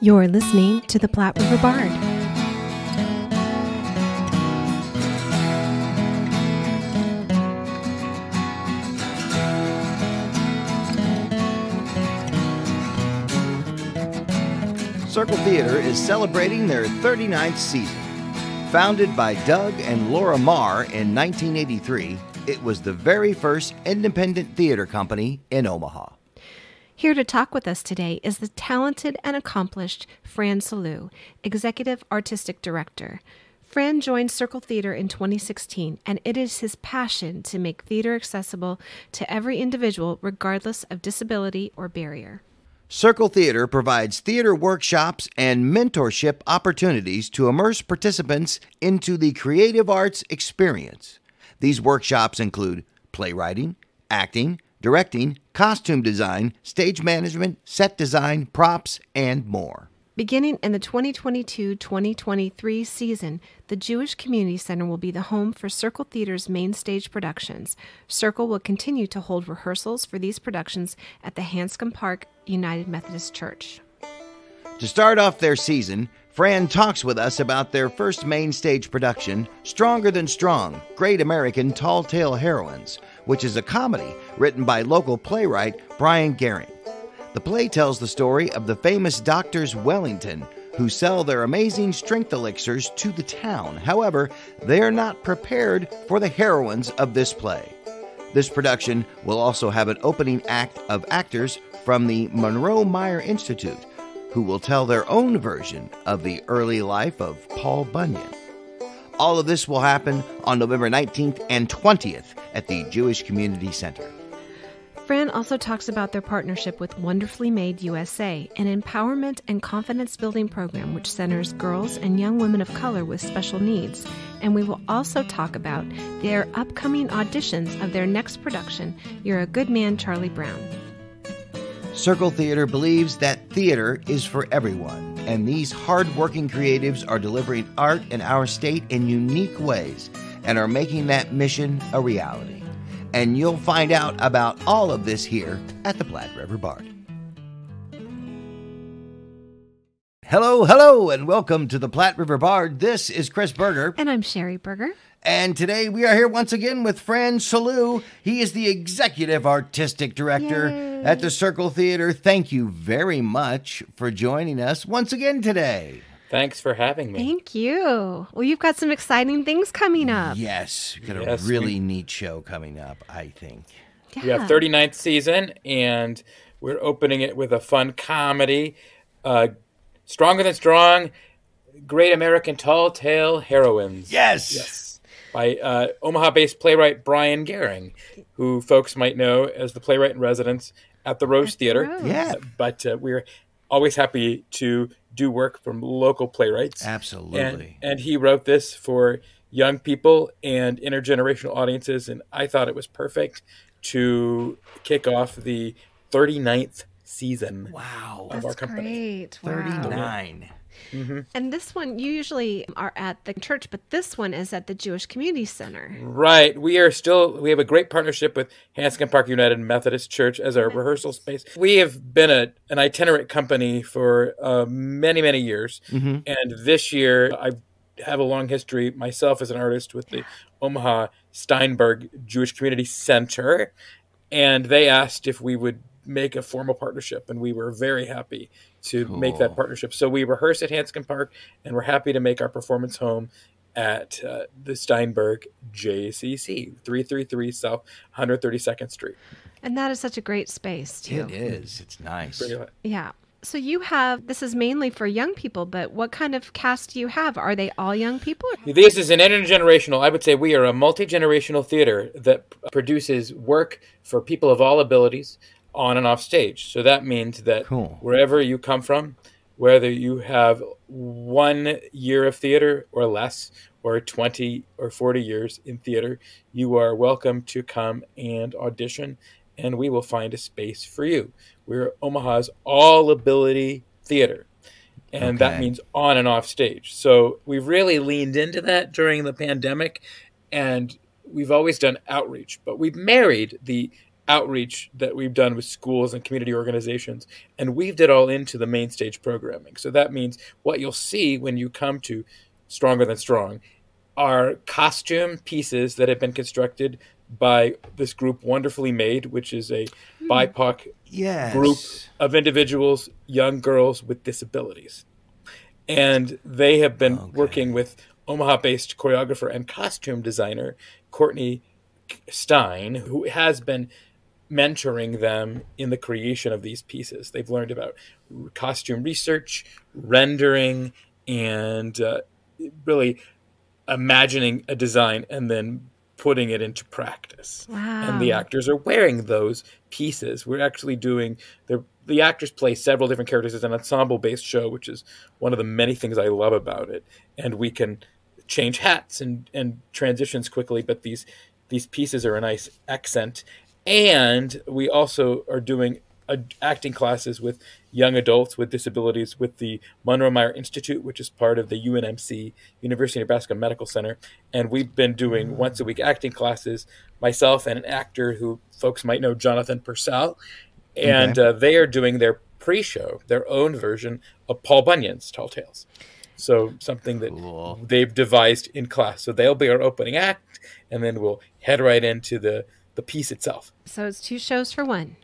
You're listening to the Platte River Bard. Circle Theater is celebrating their 39th season. Founded by Doug and Laura Marr in 1983, it was the very first independent theater company in Omaha. Here to talk with us today is the talented and accomplished Fran Salou, Executive Artistic Director. Fran joined Circle Theater in 2016, and it is his passion to make theater accessible to every individual regardless of disability or barrier. Circle Theater provides theater workshops and mentorship opportunities to immerse participants into the creative arts experience. These workshops include playwriting, acting, directing, costume design, stage management, set design, props, and more. Beginning in the 2022-2023 season, the Jewish Community Center will be the home for Circle Theater's main stage productions. Circle will continue to hold rehearsals for these productions at the Hanscom Park United Methodist Church. To start off their season, Fran talks with us about their first main stage production, Stronger Than Strong, Great American Tall Tale Heroines, which is a comedy written by local playwright Brian Gehring. The play tells the story of the famous doctors Wellington, who sell their amazing strength elixirs to the town. However, they are not prepared for the heroines of this play. This production will also have an opening act of actors from the Monroe Meyer Institute, who will tell their own version of the early life of Paul Bunyan. All of this will happen on November 19th and 20th at the Jewish Community Center. Fran also talks about their partnership with Wonderfully Made USA, an empowerment and confidence-building program which centers girls and young women of color with special needs. And we will also talk about their upcoming auditions of their next production, You're a Good Man, Charlie Brown. Circle Theater believes that theater is for everyone, and these hard-working creatives are delivering art in our state in unique ways and are making that mission a reality. And you'll find out about all of this here at the Platte River Bard. Hello, and welcome to the Platte River Bard. This is Chris Berger. And I'm Sherry Berger. And today we are here once again with Fran Salou. He is the Executive Artistic Director at the Circle Theater. Thank you very much for joining us once again today. Thanks for having me. Thank you. Well, you've got some exciting things coming up. Yes, we've got a really neat show coming up, I think. Yeah. We have 39th season, and we're opening it with a fun comedy, Stronger Than Strong, Great American Tall Tale Heroines. Yes. By Omaha-based playwright Brian Gehring, who folks might know as the playwright in residence at the Rose Theater. Yeah. But we're always happy to do work from local playwrights. Absolutely. And he wrote this for young people and intergenerational audiences, and I thought it was perfect to kick off the 39th season of our company. Great. Wow. 39. Mm-hmm. And this one, you usually are at the church, but this one is at the Jewish Community Center. Right. We have a great partnership with Hanscom Park United Methodist Church as our rehearsal space. We have been an itinerant company for many, many years. Mm-hmm. And this year, I have a long history myself as an artist with the Omaha Steinberg Jewish Community Center. And they asked if we would make a formal partnership, and we were very happy to make that partnership. So we rehearse at Hanscom Park, and we're happy to make our performance home at the Steinberg JCC, 333 South 132nd Street. And that is such a great space, too. It is. It's nice. Yeah. So this is mainly for young people, but what kind of cast do you have? Are they all young people? This is an intergenerational, I would say we are a multi-generational theater that produces work for people of all abilities on and off stage. So that means that wherever you come from, whether you have 1 year of theater or less, or 20 or 40 years in theater, you are welcome to come and audition, and we will find a space for you. We're Omaha's all-ability theater, and that means on and off stage. So we've really leaned into that during the pandemic, and we've always done outreach, but we've married the outreach that we've done with schools and community organizations and weaved it all into the main stage programming. So that means what you'll see when you come to Stronger Than Strong are costume pieces that have been constructed by this group Wonderfully Made, which is a BIPOC group of individuals, young girls with disabilities. And they have been working with Omaha-based choreographer and costume designer Courtney Stein, who has been mentoring them in the creation of these pieces. They've learned about costume research, rendering, and really imagining a design and then putting it into practice. Wow. And the actors are wearing those pieces. We're actually doing the actors play several different characters. It's an ensemble-based show, which is one of the many things I love about it. And we can change hats and transitions quickly, but these pieces are a nice accent. And we also are doing acting classes with young adults with disabilities with the Monroe Meyer Institute, which is part of the UNMC, University of Nebraska Medical Center. And we've been doing once a week acting classes, myself and an actor who folks might know, Jonathan Purcell. And they are doing their pre-show, their own version of Paul Bunyan's Tall Tales. So something that they've devised in class. So they'll be our opening act, and then we'll head right into the piece itself. So it's 2 shows for one.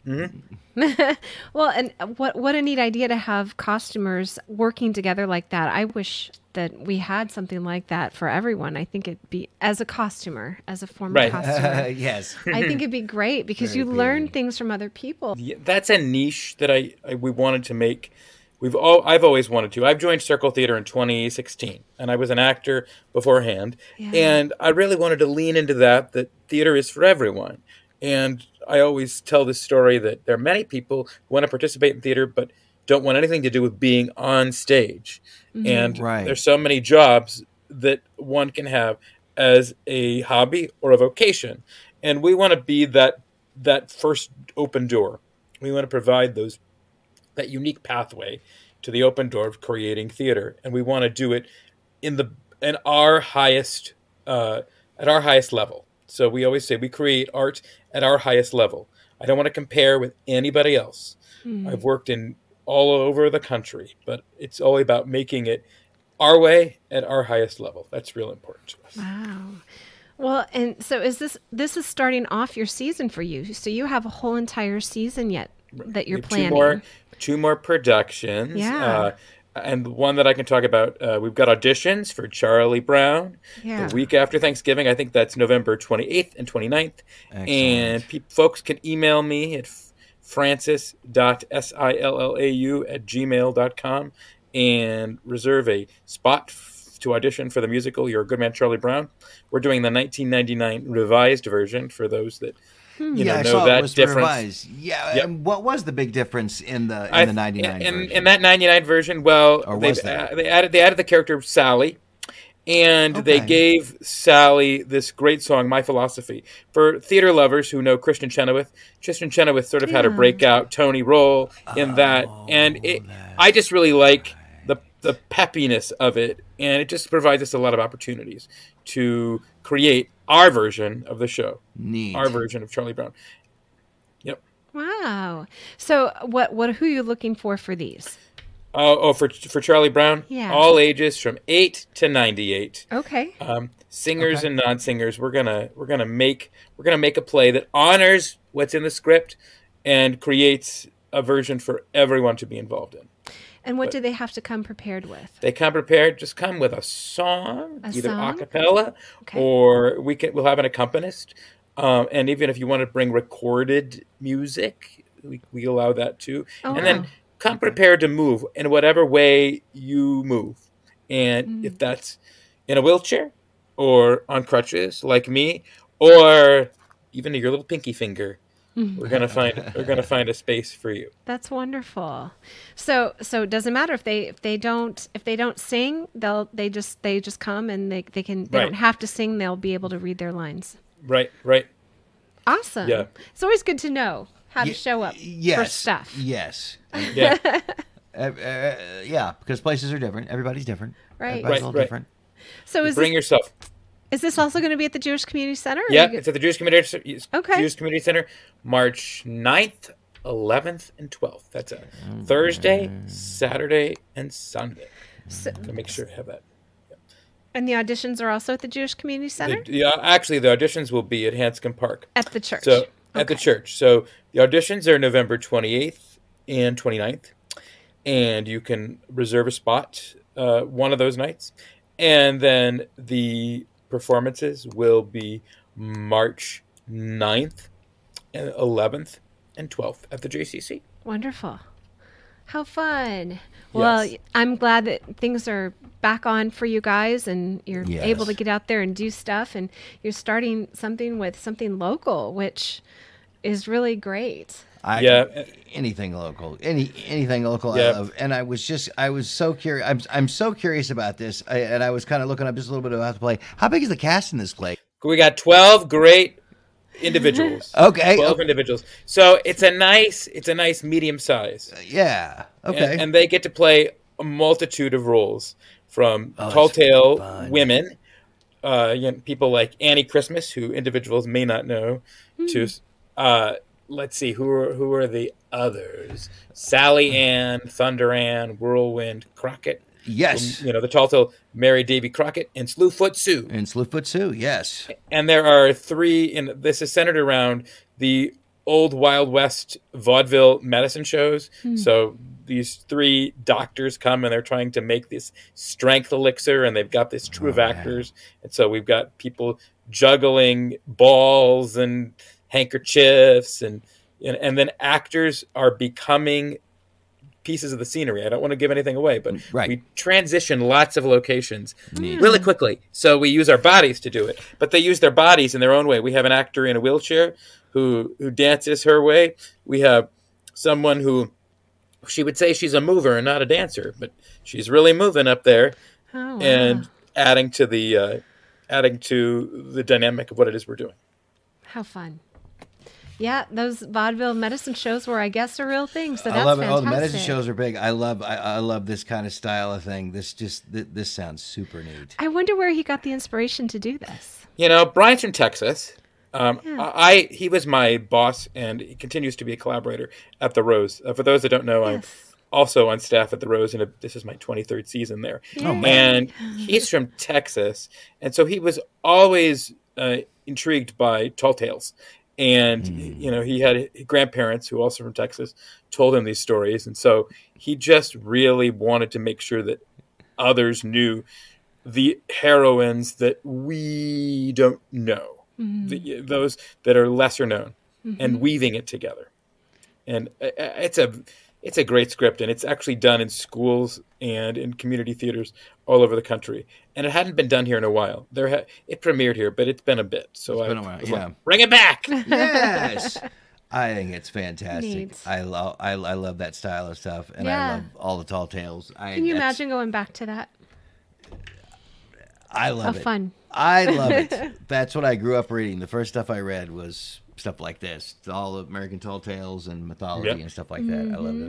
Mm-hmm. Well, and what a neat idea to have costumers working together like that. I wish that we had something like that for everyone. I think it'd be, as a costumer, as a former costumer. Yes. I think it'd be great because you learn things from other people. Yeah, that's a niche that we wanted to make. I've always wanted to. I've joined Circle Theater in 2016, and I was an actor beforehand. Yeah. And I really wanted to lean into that theater is for everyone. And I always tell this story that there are many people who want to participate in theater but don't want anything to do with being on stage. Mm-hmm. And there's so many jobs that one can have as a hobby or a vocation. And we want to be that first open door. We want to provide that unique pathway to the open door of creating theater. And we want to do it at our highest level. So we always say we create art at our highest level. I don't want to compare with anybody else. Mm-hmm. I've worked in all over the country, but it's all about making it our way at our highest level. That's real important to us. Wow. Well, and so this is starting off your season for you. So you have a whole entire season yet that you're planning. Two more productions. Yeah. And one that I can talk about, we've got auditions for Charlie Brown the week after Thanksgiving. I think that's November 28th and 29th. Excellent. And folks can email me at francis.sillau@gmail.com and reserve a spot to audition for the musical You're a Good Man, Charlie Brown. We're doing the 1999 revised version for those that know that difference. Yeah, yep. And what was the big difference in the 99 version? In that 99 version, they added the character Sally, and they gave Sally this great song, My Philosophy. For theater lovers who know Kristen Chenoweth sort of had a breakout Tony role in that, and I just really like the peppiness of it, and it just provides us a lot of opportunities to create our version of the show. Neat. Our version of Charlie Brown. Yep. Wow. So who are you looking for these? For Charlie Brown? Yeah. All ages from 8 to 98. Okay. Singers and non-singers. We're gonna make a play that honors what's in the script and creates a version for everyone to be involved in. And what do they have to come prepared with? They come prepared. Just come with a song, either a cappella or we'll have an accompanist. And even if you want to bring recorded music, we allow that too. And then come prepared to move in whatever way you move. And if that's in a wheelchair or on crutches like me, or even your little pinky finger, we're gonna find a space for you. That's wonderful. So it doesn't matter if they don't sing, they just come and they don't have to sing. They'll be able to read their lines. Right. Awesome. Yeah. It's always good to know how to show up for stuff. Yes. Yeah. Because places are different. Everybody's different. Right. Everybody's a little different. So bring yourself. Is this also going to be at the Jewish Community Center? Yeah, it's at the Jewish Community Center, March 9th, 11th, and 12th. That's a Thursday, Saturday, and Sunday. So make sure to have that. Yeah. And the auditions are also at the Jewish Community Center? Actually, the auditions will be at Hanscom Park. At the church. So at the church. So the auditions are November 28th and 29th. And you can reserve a spot one of those nights. And then the performances will be March 9th, and 11th, and 12th at the JCC. Wonderful. How fun. Well, yes. I'm glad that things are back on for you guys and you're able to get out there and do stuff. And you're starting something with something local, which is really great. Anything local, anything local. I love. And I was so curious. I'm so curious about this. And I was kind of looking up just a little bit about the play. How big is the cast in this play? We got 12 great individuals. Okay. 12 individuals. So it's a nice medium size. Yeah. Okay. And they get to play a multitude of roles, from tall tale women, people like Annie Christmas, who individuals may not know, to let's see, who are the others? Sally Ann, Thunder Ann, Whirlwind, Crockett. Yes. The tall tale Mary Davy Crockett and Slewfoot Sue. Yes. And there are 3, and this is centered around the old Wild West vaudeville medicine shows. So these 3 doctors come and they're trying to make this strength elixir, and they've got this troupe of actors. And so we've got people juggling balls and handkerchiefs, and then actors are becoming pieces of the scenery. I don't want to give anything away, but we transition lots of locations really quickly. So we use our bodies to do it, but they use their bodies in their own way. We have an actor in a wheelchair who dances her way. We have someone who, she would say she's a mover and not a dancer, but she's really moving up there and adding to the dynamic of what it is we're doing. How fun. Yeah, those vaudeville medicine shows were, I guess, a real thing. So that's I love it. fantastic. Oh, the medicine shows are big. I love this kind of style of thing. This sounds super neat. I wonder where he got the inspiration to do this. Brian's from Texas. He was my boss, and he continues to be a collaborator at the Rose. For those that don't know, I'm also on staff at the Rose, and this is my 23rd season there. Oh, man. And he's from Texas, and so he was always intrigued by tall tales. And, he had grandparents who also from Texas told him these stories. And so he just really wanted to make sure that others knew the heroines that we don't know, those that are lesser known, and weaving it together. And it's a great script, and it's actually done in schools and in community theaters all over the country. And it hadn't been done here in a while. It premiered here, but it's been a bit. So it's been a while. Yeah, bring it back. Yes, I think it's fantastic. Neat. I love that style of stuff, and I love all the tall tales. Can you imagine going back to that? I love it. Fun. I love it. That's what I grew up reading. The first stuff I read was stuff like this, all the American tall tales and mythology and stuff like that. I loved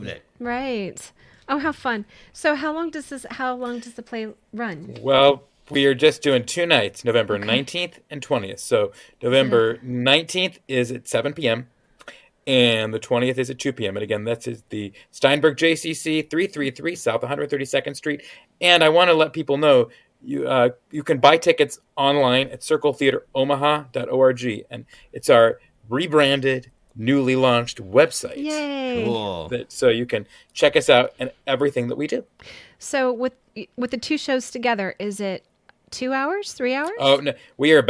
it. Right. Oh, how fun. So how long does the play run? Well, we are just doing 2 nights, November 19th and 20th. So November 19th is at 7 p.m. and the 20th is at 2 p.m. And again, that's the Steinberg JCC, 333 South 132nd Street. And I want to let people know, you can buy tickets online at circletheateromaha.org, and it's our rebranded, newly launched website. Yay! Cool. So you can check us out and everything that we do. So with the 2 shows together, is it 2 hours, 3 hours? Oh no, we're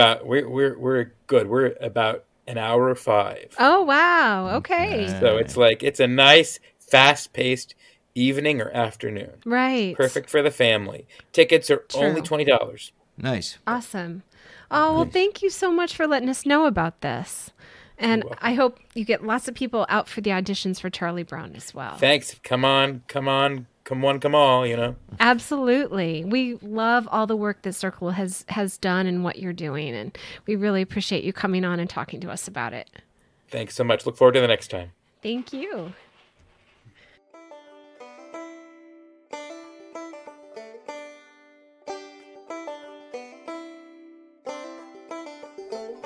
good. We're about an hour 5. Oh wow! Okay. So it's a nice, fast-paced evening or afternoon. Right. Perfect for the family. Tickets are only $20. Nice. Awesome. Oh, well, thank you so much for letting us know about this. And I hope you get lots of people out for the auditions for Charlie Brown as well. Thanks. Come on. Come all, Absolutely. We love all the work that Circle has done and what you're doing. And we really appreciate you coming on and talking to us about it. Thanks so much. Look forward to the next time. Thank you.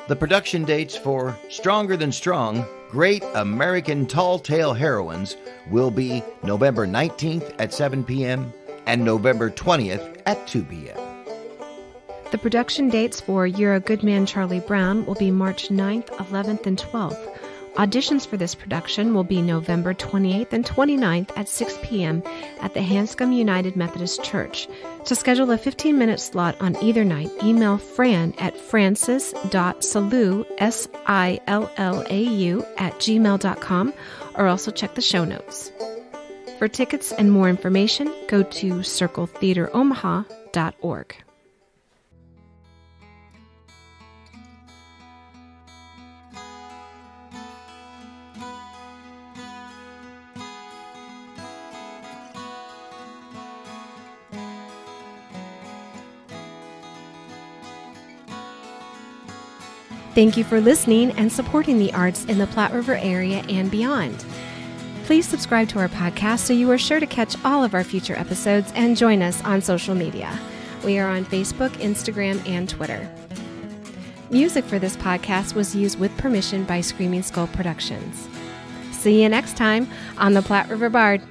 The production dates for Stronger Than Strong, Great American Tall Tale Heroines will be November 19th at 7 p.m. and November 20th at 2 p.m. The production dates for You're a Good Man, Charlie Brown will be March 9th, 11th, and 12th. Auditions for this production will be November 28th and 29th at 6 p.m. at the Hanscom United Methodist Church. To schedule a 15-minute slot on either night, email Fran at francis.salou, SILLAU, @gmail.com, or also check the show notes. For tickets and more information, go to circletheateromaha.org. Thank you for listening and supporting the arts in the Platte River area and beyond. Please subscribe to our podcast so you are sure to catch all of our future episodes and join us on social media. We are on Facebook, Instagram, and Twitter. Music for this podcast was used with permission by Screaming Skull Productions. See you next time on the Platte River Bard.